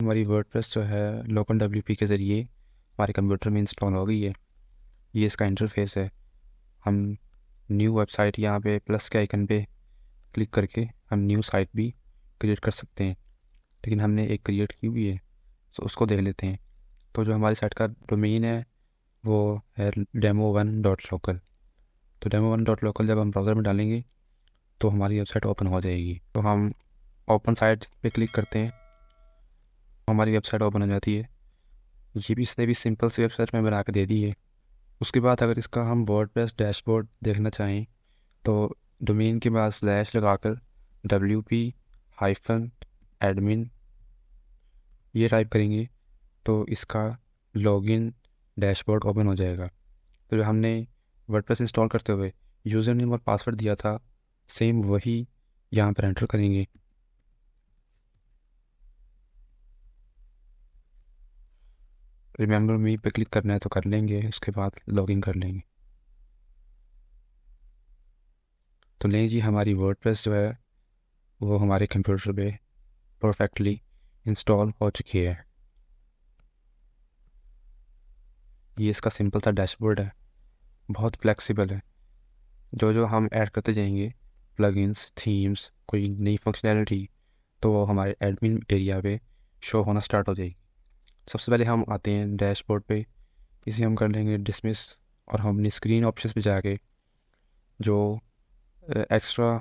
हमारी वर्डप्रेस जो है लोकल डब्ल्यूपी के ज़रिए हमारे कंप्यूटर में इंस्टॉल हो गई है। ये इसका इंटरफेस है। हम न्यू वेबसाइट यहाँ पे प्लस के आइकन पे क्लिक करके हम न्यू साइट भी क्रिएट कर सकते हैं, लेकिन हमने एक क्रिएट की हुई है तो उसको देख लेते हैं। तो जो हमारी साइट का डोमेन है वो है demo1.local। तो demo1.local जब हम ब्राउज़र में डालेंगे तो हमारी वेबसाइट ओपन हो जाएगी। तो हम ओपन साइट पे क्लिक करते हैं, हमारी वेबसाइट ओपन हो जाती है। ये भी इसने भी सिंपल सी वेबसाइट में बना के दे दी है। उसके बाद अगर इसका हम वर्डप्रेस डैशबोर्ड देखना चाहें तो डोमेन के बाद स्लैश लगाकर wp-admin ये टाइप करेंगे तो इसका लॉगिन डैशबोर्ड ओपन हो जाएगा। तो जो हमने वर्डप्रेस इंस्टॉल करते हुए यूज़र नेम और पासवर्ड दिया था, सेम वही यहाँ पर एंटर करेंगे। रिमेंबर मी पे क्लिक करना है तो कर लेंगे, उसके बाद लॉगिन कर लेंगे। तो लें जी, हमारी वर्डप्रेस जो है वो हमारे कंप्यूटर पे परफेक्टली इंस्टॉल हो चुकी है। ये इसका सिंपल सा डैशबोर्ड है, बहुत फ्लेक्सिबल है। जो जो हम ऐड करते जाएंगे प्लगइन्स, थीम्स, कोई नई फंक्शनैलिटी, तो वो हमारे एडमिन एरिया पे शो होना स्टार्ट हो जाएगी। सबसे पहले हम आते हैं डैशबोर्ड पे, इसे हम कर लेंगे डिसमिस और हम अपनी स्क्रीन ऑप्शंस पे जाके जो एक्स्ट्रा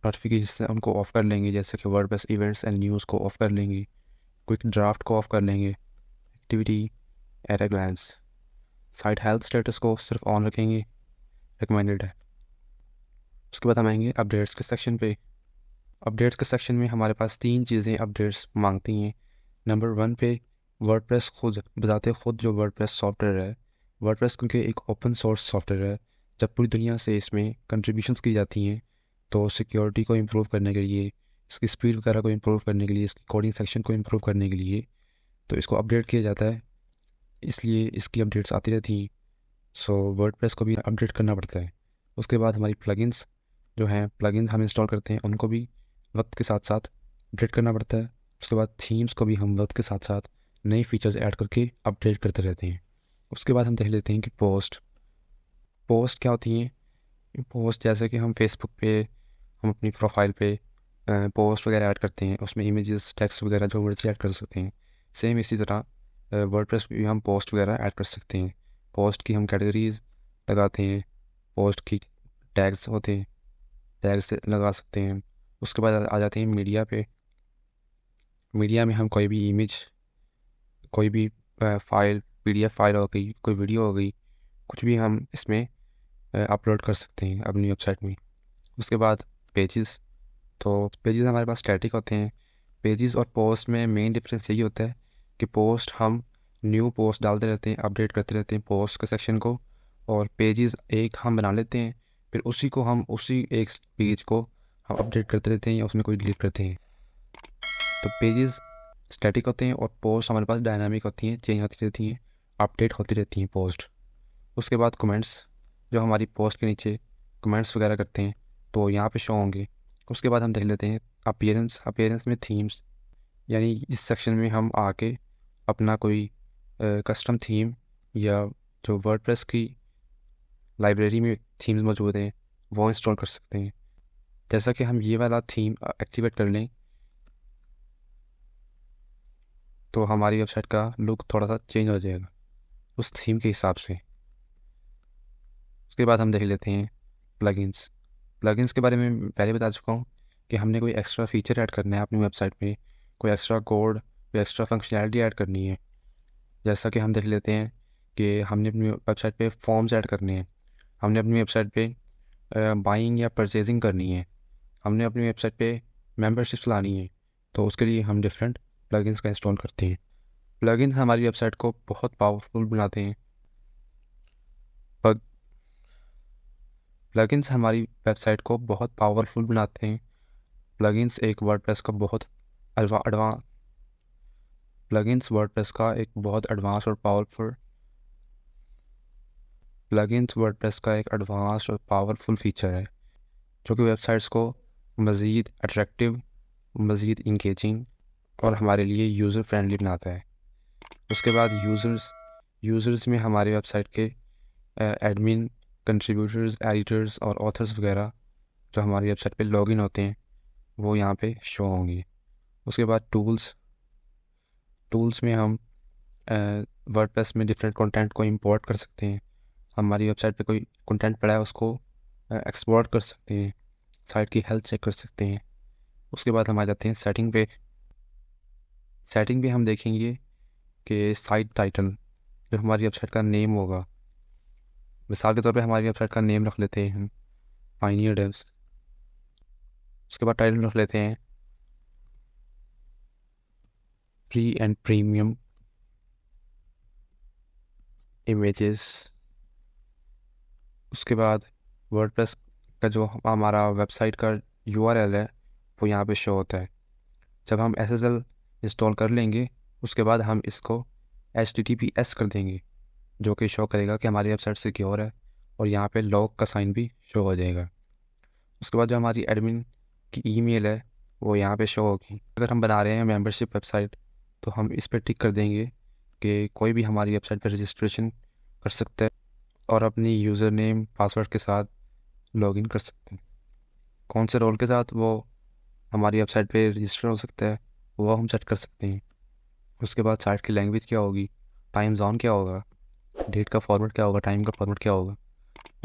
नोटिफिकेशन उनको ऑफ़ कर लेंगे, जैसे कि वर्डप्रेस इवेंट्स एंड न्यूज़ को ऑफ़ कर लेंगे, क्विक ड्राफ्ट को ऑफ़ कर लेंगे, activity at a glance, site health status को सिर्फ ऑन रखेंगे, रिकमेंडेड है। उसके बाद हम आएंगे अपडेट्स के सेक्शन पे। अपडेट्स के सेक्शन में हमारे पास 3 चीज़ें अपडेट्स मांगती हैं। नंबर 1 पे वर्डप्रेस खुद बताते खुद जो वर्डप्रेस सॉफ्टवेयर है, वर्डप्रेस क्योंकि एक ओपन सोर्स सॉफ्टवेयर है, जब पूरी दुनिया से इसमें कंट्रीब्यूशंस की जाती हैं तो सिक्योरिटी को इम्प्रूव करने के लिए, इसकी स्पीड वगैरह को इम्प्रूव करने के लिए, इसकी कोडिंग सेक्शन को इम्प्रूव करने के लिए तो इसको अपडेट किया जाता है, इसलिए इसकी अपडेट्स आती रहती हैं। सो वर्डप्रेस को भी अपडेट करना पड़ता है। उसके बाद हमारी प्लगइन्स जो हैं, प्लगइन्स हम इंस्टॉल करते हैं, उनको भी वक्त के साथ साथ अपडेट करना पड़ता है। उसके बाद थीम्स को भी हम वक्त के साथ साथ नई फीचर्स ऐड करके अपडेट करते रहते हैं। उसके बाद हम देख लेते हैं कि पोस्ट पोस्ट क्या होती हैं। पोस्ट जैसे कि हम फेसबुक पे हम अपनी प्रोफाइल पे पोस्ट वगैरह ऐड करते हैं, उसमें इमेजेस, टेक्स्ट वगैरह जो मर्जी ऐड कर सकते हैं। सेम इसी तरह वर्डप्रेस पे भी हम पोस्ट वगैरह ऐड कर सकते हैं। पोस्ट की हम कैटेगरीज लगाते हैं, पोस्ट की टैग्स होते हैं, टैग्स लगा सकते हैं। उसके बाद आ जाते हैं मीडिया पे। मीडिया में हम कोई भी इमेज, कोई भी फाइल, पीडीएफ फाइल हो गई, कोई वीडियो हो गई, कुछ भी हम इसमें अपलोड कर सकते हैं अपनी वेबसाइट में। उसके बाद पेजेस, तो पेजेस हमारे पास स्टैटिक होते हैं। पेजेस और पोस्ट में मेन डिफरेंस यही होता है कि पोस्ट हम न्यू पोस्ट डालते रहते हैं, अपडेट करते रहते हैं पोस्ट के सेक्शन को, और पेजेस एक हम बना लेते हैं, फिर उसी को हम उसी एक पेज को हम अपडेट करते रहते हैं या उसमें कोई डिलीट करते हैं। तो पेजेस स्टैटिक होते हैं और पोस्ट हमारे पास डायनामिक होती हैं, चेंज होती रहती हैं, अपडेट होती रहती हैं पोस्ट। उसके बाद कमेंट्स, जो हमारी पोस्ट के नीचे कमेंट्स वगैरह करते हैं तो यहाँ पे शो होंगे। उसके बाद हम देख लेते हैं अपीयरेंस। अपीयरेंस में थीम्स, यानी इस सेक्शन में हम आके अपना कोई कस्टम थीम या जो वर्डप्रेस की लाइब्रेरी में थीम्स मौजूद हैं वो इंस्टॉल कर सकते हैं। जैसा कि हम ये वाला थीम एक्टिवेट कर लें तो हमारी वेबसाइट का लुक थोड़ा सा चेंज हो जाएगा उस थीम के हिसाब से। उसके बाद हम देख लेते हैं प्लगइन्स। प्लगइन्स के बारे में पहले बता चुका हूँ कि हमने कोई एक्स्ट्रा फीचर ऐड करना है अपनी वेबसाइट पे, कोई एक्स्ट्रा कोड, कोई एक्स्ट्रा फंक्शनैलिटी ऐड करनी है। जैसा कि हम देख लेते हैं कि हमने अपनी वेबसाइट पे फॉर्म्स ऐड करने हैं, हमने अपनी वेबसाइट पे बाइंग या परचेजिंग करनी है, हमने अपनी वेबसाइट पे मेंबरशिप चलानी है, तो उसके लिए हम डिफरेंट प्लगइन्स का इंस्टॉल करते हैं। प्लगइन्स हमारी वेबसाइट को बहुत पावरफुल बनाते हैं। प्लगइन्स हमारी वेबसाइट को बहुत पावरफुल बनाते हैं। प्लगइन्स एक वर्डप्रेस का बहुत एडवांस प्लगइन्स वर्डप्रेस का एक बहुत एडवांस और पावरफुल प्लगइन्स वर्डप्रेस का एक एडवांस और पावरफुल फीचर है जो कि वेबसाइट्स को मज़ीद अट्रैक्टिव, मज़ीद इंगेजिंग और हमारे लिए यूज़र फ्रेंडली बनाता है। उसके बाद यूज़र्स में हमारे वेबसाइट के एडमिन, कंट्रीब्यूटर्स, एडिटर्स और ऑथर्स वगैरह जो हमारी वेबसाइट पे लॉगिन होते हैं वो यहाँ पे शो होंगे। उसके बाद टूल्स में हम वर्डप्रेस में डिफरेंट कंटेंट को इंपोर्ट कर सकते हैं। हमारी वेबसाइट पे कोई कंटेंट पड़ा है उसको एक्सपोर्ट कर सकते हैं, साइट की हेल्थ चेक कर सकते हैं। उसके बाद हम आ जाते हैं सेटिंग पे हम देखेंगे कि साइट टाइटल जो हमारी वेबसाइट का नेम होगा, मिसाल के तौर पे हमारी वेबसाइट का नेम रख लेते हैं हम पायनियर डेव्स। उसके बाद टाइटल रख लेते हैं फ्री एंड प्रीमियम इमेजेस। उसके बाद वर्डप्रेस का जो हमारा वेबसाइट का यूआरएल है वो यहाँ पे शो होता है। जब हम एसएसएल इंस्टॉल कर लेंगे उसके बाद हम इसको HTTPS कर देंगे, जो कि शो करेगा कि हमारी वेबसाइट सिक्योर है, और यहाँ पे लॉग का साइन भी शो हो जाएगा। उसके बाद जो हमारी एडमिन की ईमेल है वो यहाँ पे शो होगी। अगर हम बना रहे हैं मेंबरशिप वेबसाइट तो हम इस पर टिक कर देंगे कि कोई भी हमारी वेबसाइट पर रजिस्ट्रेशन कर सकता है और अपनी यूज़र नेम पासवर्ड के साथ लॉगिन कर सकते हैं। कौन से रोल के साथ वो हमारी वेबसाइट पे रजिस्टर हो सकता है वो हम सेट कर सकते हैं। उसके बाद साइट की लैंग्वेज क्या होगी, टाइम जोन क्या होगा, डेट का फॉर्मेट क्या होगा, टाइम का फॉर्मेट क्या होगा,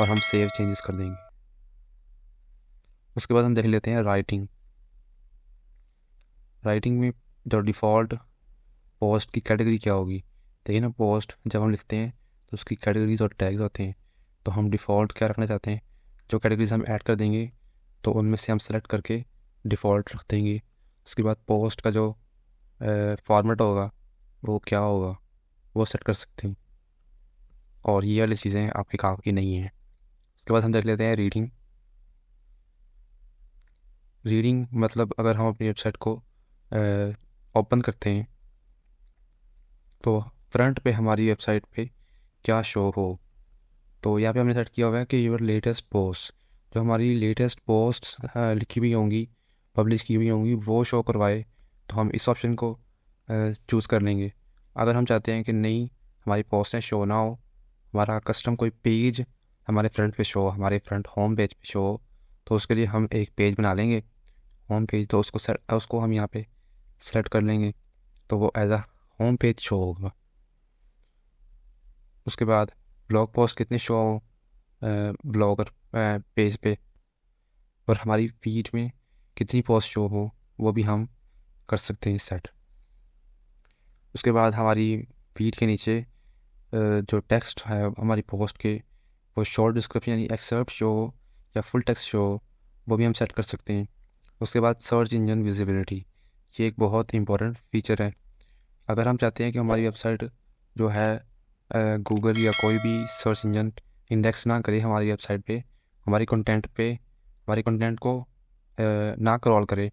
और हम सेव चेंजेस कर देंगे। उसके बाद हम देख लेते हैं राइटिंग में जो डिफ़ॉल्ट पोस्ट की कैटेगरी क्या होगी। देखिए ना, पोस्ट जब हम लिखते हैं तो उसकी कैटेगरीज और टैग्स होते हैं, तो हम डिफ़ॉल्ट क्या रखना चाहते हैं, जो कैटेगरीज हम ऐड कर देंगे तो उनमें से हम सेलेक्ट करके डिफ़ॉल्ट रख देंगे। उसके बाद पोस्ट का जो फॉर्मेट होगा वो क्या होगा वो सेट कर सकते हैं, और ये वाली चीज़ें आपके काम की नहीं हैं। उसके बाद हम देख लेते हैं रीडिंग मतलब अगर हम अपनी वेबसाइट को ओपन करते हैं तो फ्रंट पे हमारी वेबसाइट पे क्या शो हो। तो यहाँ पे हमने सेट किया हुआ है कि योर लेटेस्ट पोस्ट, जो हमारी लेटेस्ट पोस्ट लिखी हुई होंगी, पब्लिश की हुई होंगी, वो शो करवाए, तो हम इस ऑप्शन को चूज़ कर लेंगे। अगर हम चाहते हैं कि नहीं हमारी पोस्टें शो ना हो, हमारा कस्टम कोई पेज हमारे फ्रंट पे शो, हमारे फ्रंट होम पेज पे शो हो, तो उसके लिए हम एक पेज बना लेंगे होम पेज। तो उसको हम यहाँ पे सेलेक्ट कर लेंगे तो वो as a home page show होगा। उसके बाद ब्लॉग पोस्ट कितने शो हो ब्लॉगर पेज पे, और हमारी फीड में कितनी पोस्ट शो हो वो भी हम कर सकते हैं सेट। उसके बाद हमारी फीड के नीचे जो टेक्स्ट है हमारी पोस्ट के, वो शॉर्ट डिस्क्रिप्शन यानी एक्सर्प्ट शो या फुल टेक्स्ट शो, वो भी हम सेट कर सकते हैं। उसके बाद सर्च इंजन विजिबिलिटी, ये एक बहुत इंपॉर्टेंट फीचर है। अगर हम चाहते हैं कि हमारी वेबसाइट जो है गूगल या कोई भी सर्च इंजन इंडेक्स ना करे हमारी वेबसाइट पे, हमारी कंटेंट को ना क्रॉल करे,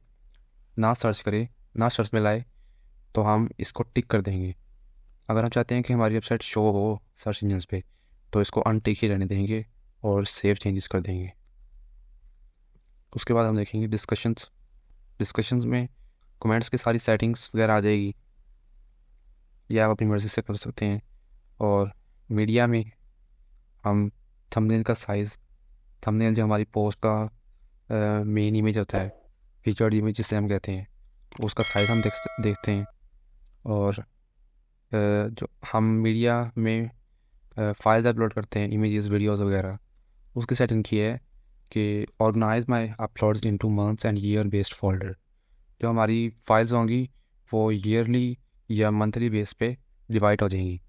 ना सर्च करे, ना सर्च में लाए, तो हम इसको टिक कर देंगे। अगर हम चाहते हैं कि हमारी वेबसाइट शो हो सर्च इंजन्स पे तो इसको अनटिक ही रहने देंगे और सेव चेंजेस कर देंगे। उसके बाद हम देखेंगे डिस्कशंस में कमेंट्स की सारी सेटिंग्स वगैरह आ जाएगी, ये आप अपनी मर्ज़ी से कर सकते हैं। और मीडिया में हम थंबनेल का साइज़, थंबनेल जो हमारी पोस्ट का मेन इमेज होता है, फीचर्ड इमेज जिसे हम कहते हैं, उसका साइज़ हम देखते हैं। और जो हम मीडिया में फाइल्स अपलोड करते हैं, इमेजेस, वीडियोस वगैरह, उसकी सेटिंग की है कि organize my uploads into months and year based folder. जो हमारी फाइल्स होंगी वो ईयरली या मंथली बेस पे डिवाइड हो जाएंगी।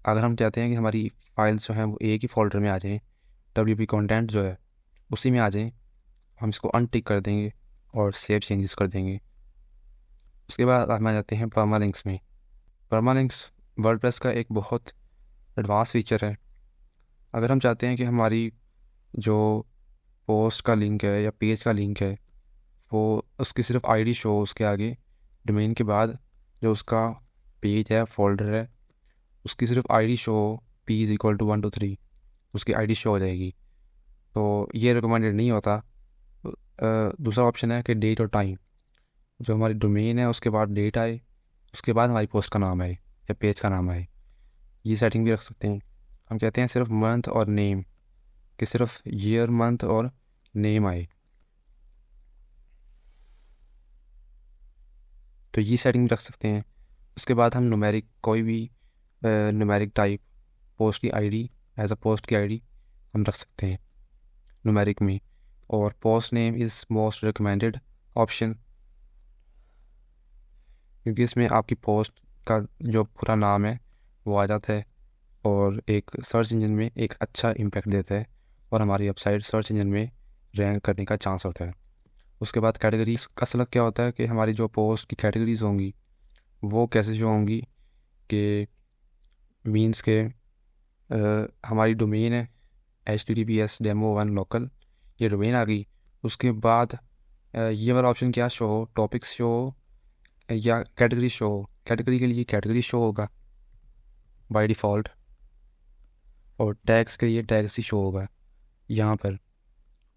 अगर हम चाहते हैं कि हमारी फाइल्स जो हैं वो एक ही फोल्डर में आ जाएं, WP कंटेंट जो है उसी में आ जाएं, हम इसको अनटिक कर देंगे और सेव चेंजेस कर देंगे। उसके बाद हम आ जाते हैं परमालिंक्स में। परमालिंक्स वर्डप्रेस का एक बहुत एडवांस फीचर है। अगर हम चाहते हैं कि हमारी जो पोस्ट का लिंक है या पेज का लिंक है वो उसकी सिर्फ आईडी शो, उसके आगे डोमेन के बाद जो उसका पेज है, फोल्डर है, उसकी सिर्फ आईडी शो, P = 1 2 3, उसकी आईडी शो हो जाएगी, तो ये रिकमेंडेड नहीं होता। दूसरा ऑप्शन है कि डेट और टाइम, जो हमारी डोमेन है उसके बाद डेट आए, उसके बाद हमारी पोस्ट का नाम आए या पेज का नाम आए। ये सेटिंग भी रख सकते हैं। हम कहते हैं सिर्फ मंथ और नेम, कि सिर्फ ईयर मंथ और नेम आए। तो ये सेटिंग भी रख सकते हैं। उसके बाद हम न्यूमेरिक कोई भी न्यूमेरिक टाइप पोस्ट की आईडी, एज अ पोस्ट की आईडी हम रख सकते हैं न्यूमेरिक में। और post name is most recommended option, क्योंकि इसमें आपकी पोस्ट का जो पूरा नाम है वो आ जाता है और एक सर्च इंजन में एक अच्छा इम्पैक्ट देता है और हमारी वेबसाइट सर्च इंजन में रैंक करने का चांस होता है। उसके बाद कैटेगरीज का मतलब क्या होता है कि हमारी जो पोस्ट की कैटेगरीज होंगी वो कैसे शो होंगी, कि मीन्स के हमारी डोमेन है HTTPS demo1 local, ये डोमेन आ गई। उसके बाद ये वाला ऑप्शन क्या शो हो, टॉपिक्स शो हो या कैटेगरी शो हो। कैटेगरी के लिए कैटेगरी शो होगा बाय डिफ़ॉल्ट, और टैग्स के लिए टैग्स ही शो होगा यहाँ पर।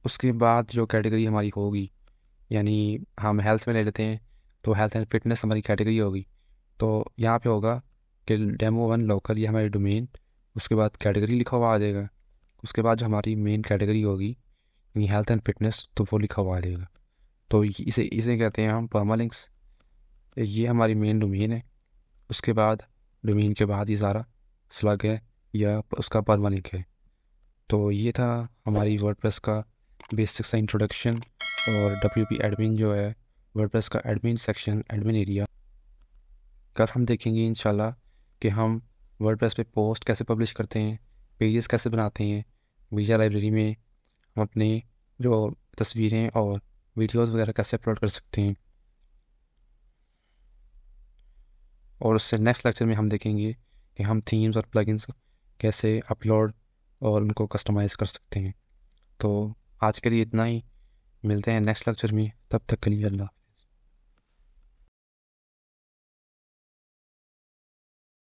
उसके बाद जो कैटेगरी हमारी होगी, यानी हम हेल्थ में ले लेते हैं तो हेल्थ एंड फिटनेस हमारी कैटेगरी होगी। तो यहाँ पे होगा कि demo1 local, ये हमारी डोमेन, उसके बाद कैटेगरी लिखा हुआ आ जाएगा। उसके बाद जो हमारी मेन कैटेगरी होगी यानी हेल्थ एंड फिटनेस, तो वो लिखा हुआ आ जाएगा। तो इसे इसे कहते हैं हम परमालिंक्स। ये हमारी मेन डोमेन है। उसके बाद डोमेन के बाद ये सारा स्लग है या उसका परमालिंक है। तो ये था हमारी वर्डप्रेस का बेसिक सा इंट्रोडक्शन। और WP एडमिन जो है वर्डप्रेस का एडमिन सेक्शन, एडमिन एरिया, कल हम देखेंगे इंशाल्लाह कि हम वर्डप्रेस पे पोस्ट कैसे पब्लिश करते हैं, पेजेस कैसे बनाते हैं, मीडिया लाइब्रेरी में हम अपनी जो तस्वीरें और वीडियोस वगैरह कैसे अपलोड कर सकते हैं। और उससे नेक्स्ट लेक्चर में हम देखेंगे कि हम थीम्स और प्लगइन्स कैसे अपलोड और उनको कस्टमाइज़ कर सकते हैं। तो आज के लिए इतना ही, मिलते हैं नेक्स्ट लेक्चर में, तब तक के लिए अल्लाह।